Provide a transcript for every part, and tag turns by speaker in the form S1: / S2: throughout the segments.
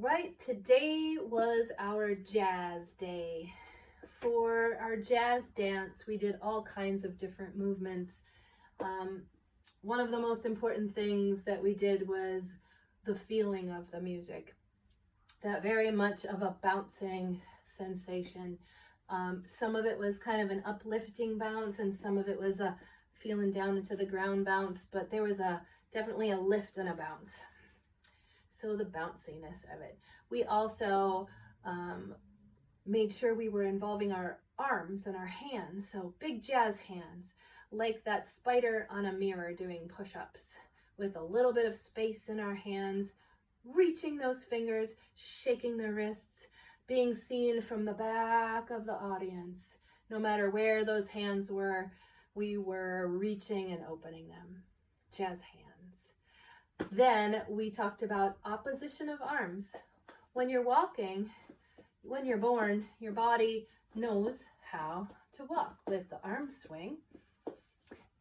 S1: right, today was our jazz day. For our jazz dance, we did all kinds of different movements. One of the most important things that we did was the feeling of the music. That very much of a bouncing sensation. Some of it was kind of an uplifting bounce, and some of it was a feeling down into the ground bounce, but there was definitely a lift and a bounce. So the bounciness of it. We also made sure we were involving our arms and our hands. So big jazz hands, like that spider on a mirror doing push-ups, with a little bit of space in our hands, reaching those fingers, shaking the wrists, being seen from the back of the audience. No matter where those hands were, we were reaching and opening them. Jazz hands. Then we talked about opposition of arms. When you're walking, when you're born, your body knows how to walk with the arm swing.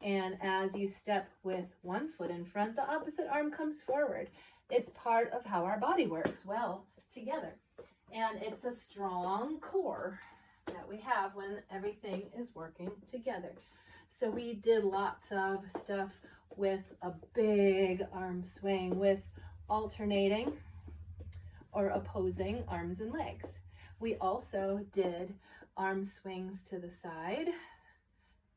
S1: And as you step with one foot in front, the opposite arm comes forward. It's part of how our body works well together. And it's a strong core that we have when everything is working together. So we did lots of stuff with a big arm swing, with alternating or opposing arms and legs. We also did arm swings to the side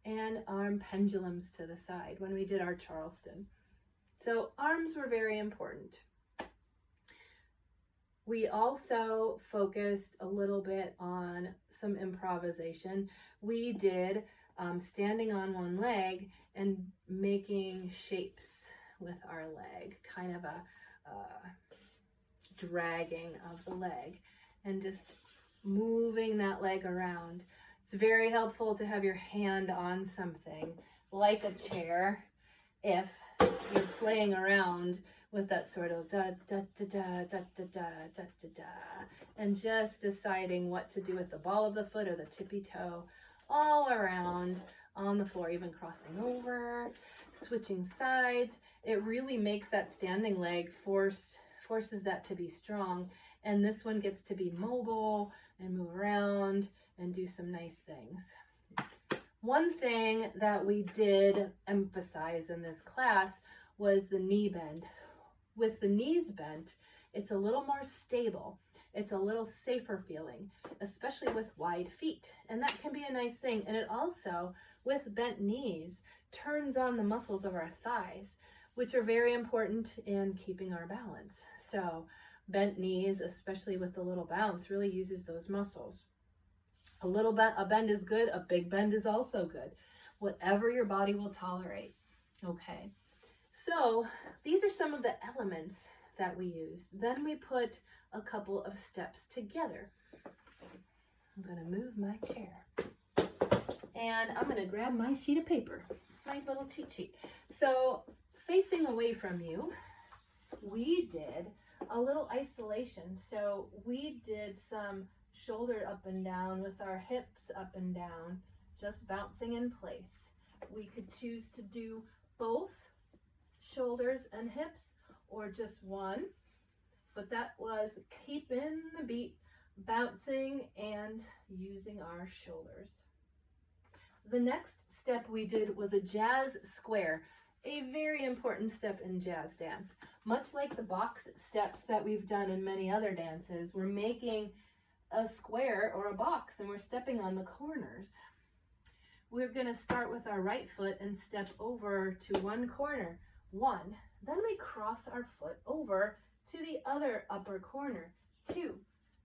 S1: and arm pendulums to the side when we did our Charleston. So arms were very important. We also focused a little bit on some improvisation. We did standing on one leg and making shapes with our leg, kind of a dragging of the leg and just moving that leg around. It's very helpful to have your hand on something like a chair if you're playing around with that sort of da da da da da da da da da da, and just deciding what to do with the ball of the foot or the tippy toe, all around on the floor, even crossing over, switching sides. It really makes that standing leg forces that to be strong, and this one gets to be mobile and move around and do some nice things. One thing that we did emphasize in this class was the knee bend. With the knees bent, it's a little more stable. It's a little safer feeling, especially with wide feet. And that can be a nice thing. And it also, with bent knees, turns on the muscles of our thighs, which are very important in keeping our balance. So bent knees, especially with the little bounce, really uses those muscles. A bend is good. A big bend is also good. Whatever your body will tolerate. Okay. So these are some of the elements that we used. Then we put a couple of steps together. I'm going to move my chair. And I'm going to grab my sheet of paper, my little cheat sheet. So facing away from you, we did a little isolation. So we did some shoulder up and down with our hips up and down, just bouncing in place. We could choose to do both shoulders and hips or just one, but that was keeping the beat, bouncing and using our shoulders. The next step we did was a jazz square, a very important step in jazz dance. Much like the box steps that we've done in many other dances, we're making a square or a box and we're stepping on the corners. We're going to start with our right foot and step over to one corner. One. Then we cross our foot over to the other upper corner. Two.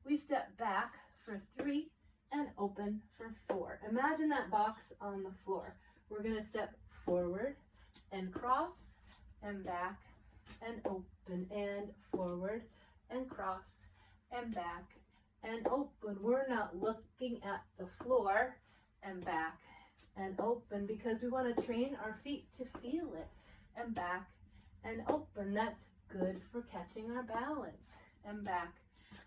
S1: We step back for three and open for four. Imagine that box on the floor. We're going to step forward and cross and back and open and forward and cross and back and open. We're not looking at the floor, and back and open because we want to train our feet to feel it, and back and open. That's good for catching our balance, and back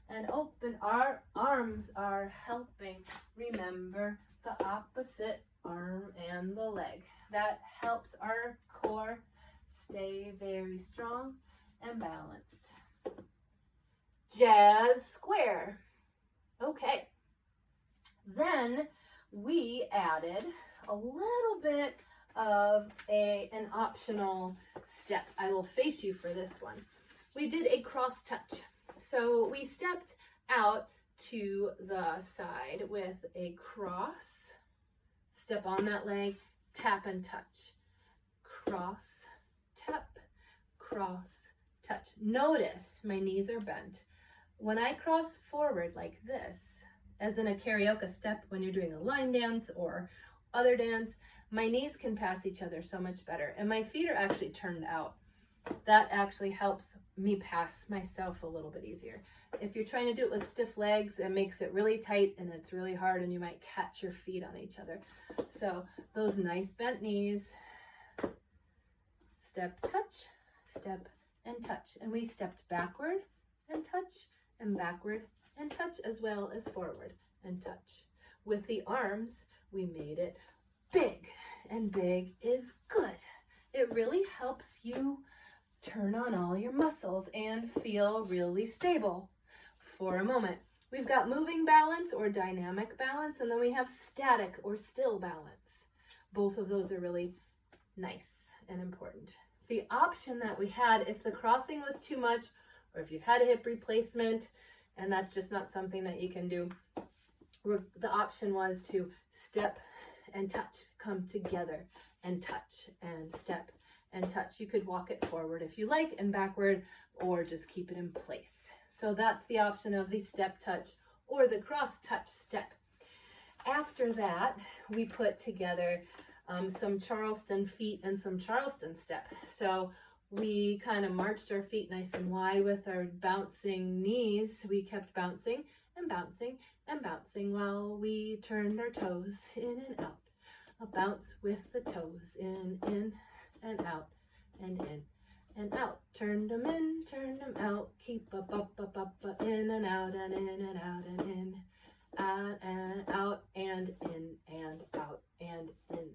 S1: and open. Our arms are helping. Remember the opposite arm and the leg. That helps our core stay very strong and balanced. jazz square. Okay. Then we added a little bit of an optional step. I will face you for this one. We did a cross touch. So we stepped out to the side with a cross, step on that leg, tap and touch. Cross, tap, cross, touch. Notice my knees are bent. When I cross forward like this, as in a karaoke step when you're doing a line dance or other dance, my knees can pass each other so much better. And my feet are actually turned out. That actually helps me pass myself a little bit easier. If you're trying to do it with stiff legs, it makes it really tight and it's really hard and you might catch your feet on each other. So those nice bent knees, step, touch, step, and touch. And we stepped backward and touch, and backward and touch, as well as forward and touch. With the arms, we made it big, and big is good. It really helps you turn on all your muscles and feel really stable for a moment. We've got moving balance or dynamic balance, and then we have static or still balance. Both of those are really nice and important. The option that we had, if the crossing was too much, or if you've had a hip replacement and that's just not something that you can do, the option was to step and touch, come together and touch and step and touch. You could walk it forward if you like and backward, or just keep it in place. So that's the option of the step touch or the cross touch step. After that, we put together some Charleston feet and some Charleston step. So we kind of marched our feet nice and wide with our bouncing knees. We kept bouncing and bouncing and bouncing while we turned our toes in and out. A bounce with the toes in and out and in and out. Turned them in, turned them out. Keep up, in and out and in and out and in and out and in and out and in.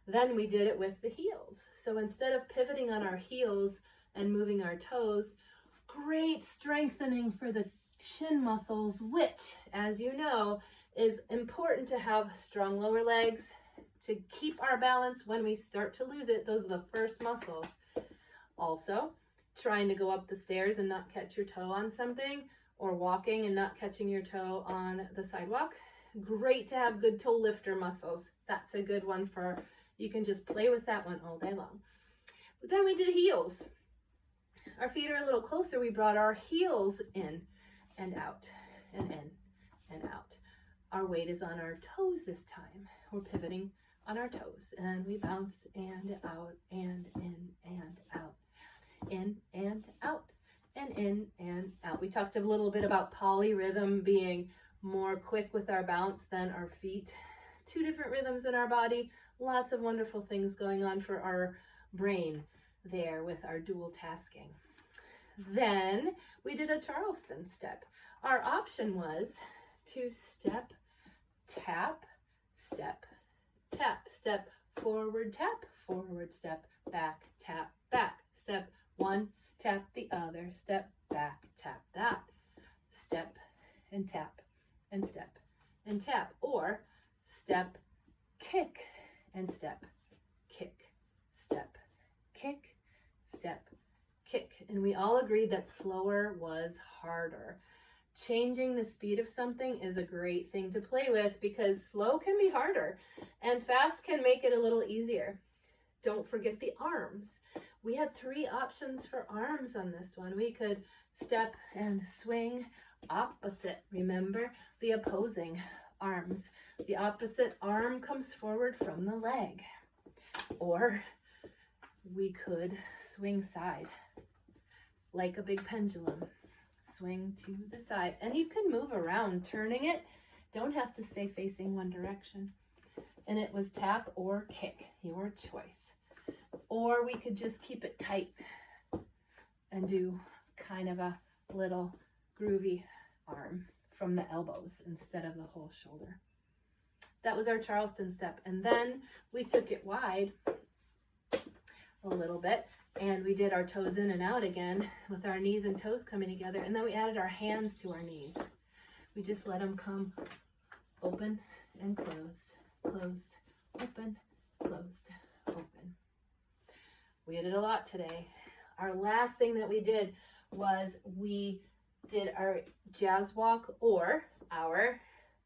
S1: Then we did it with the heels. So instead of pivoting on our heels and moving our toes, great strengthening for the shin muscles, which, as you know, is important to have strong lower legs to keep our balance when we start to lose it. Those are the first muscles. Also, trying to go up the stairs and not catch your toe on something, or walking and not catching your toe on the sidewalk. Great to have good toe lifter muscles. That's a good one for, you can just play with that one all day long. But then we did heels. Our feet are a little closer. We brought our heels in and out and in and out. Our weight is on our toes this time. We're pivoting on our toes, and we bounce and out and in and out, in and out and in and out. We talked a little bit about polyrhythm, being more quick with our bounce than our feet. 2 different rhythms in our body. Lots of wonderful things going on for our brain there with our dual tasking. Then we did a Charleston step. Our option was to step, tap, step, tap, step, forward, tap, forward, step, back, tap, back, step 1, tap the other, step, back, tap that, step and tap and step and tap, or step, kick and step, kick, step, kick, step, kick. And we all agreed that slower was harder. Changing the speed of something is a great thing to play with, because slow can be harder and fast can make it a little easier. Don't forget the arms. We had 3 options for arms on this one. We could step and swing opposite. Remember the opposing arms. The opposite arm comes forward from the leg. Or we could swing side like a big pendulum. Swing to the side, and you can move around turning it. Don't have to stay facing one direction. And it was tap or kick, your choice. Or we could just keep it tight and do kind of a little groovy arm from the elbows instead of the whole shoulder. That was our Charleston step. And then we took it wide a little bit And we did our toes in and out again with our knees and toes coming together. And then we added our hands to our knees. We just let them come open and closed, closed, open, closed, open. We did a lot today. Our last thing that we did was we did our jazz walk or our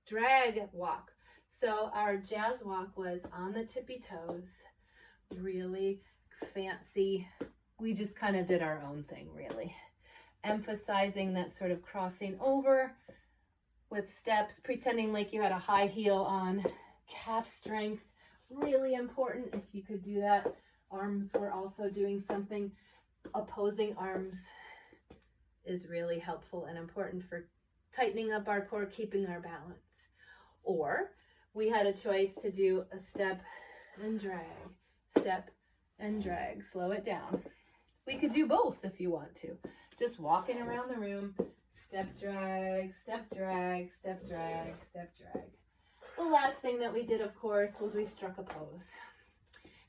S1: drag walk. So our jazz walk was on the tippy toes, really fancy. We just kind of did our own thing, really, emphasizing that sort of crossing over with steps, pretending like you had a high heel on. Calf strength, really important. If you could do that. Arms were also doing something. Opposing arms is really helpful and important for tightening up our core, keeping our balance. Or we had a choice to do a step and drag, step and drag. Slow it down. We could do both if you want to. Just walking around the room, step, drag, step, drag, step, drag, step, drag. The last thing that we did, of course, was we struck a pose.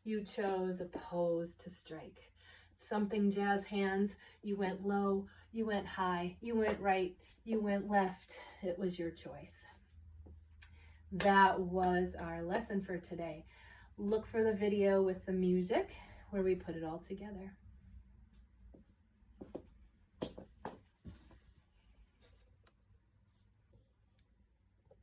S1: You chose a pose to strike. Something jazz hands. You went low, you went high, you went right, you went left. It was your choice. That was our lesson for today. Look for the video with the music where we put it all together.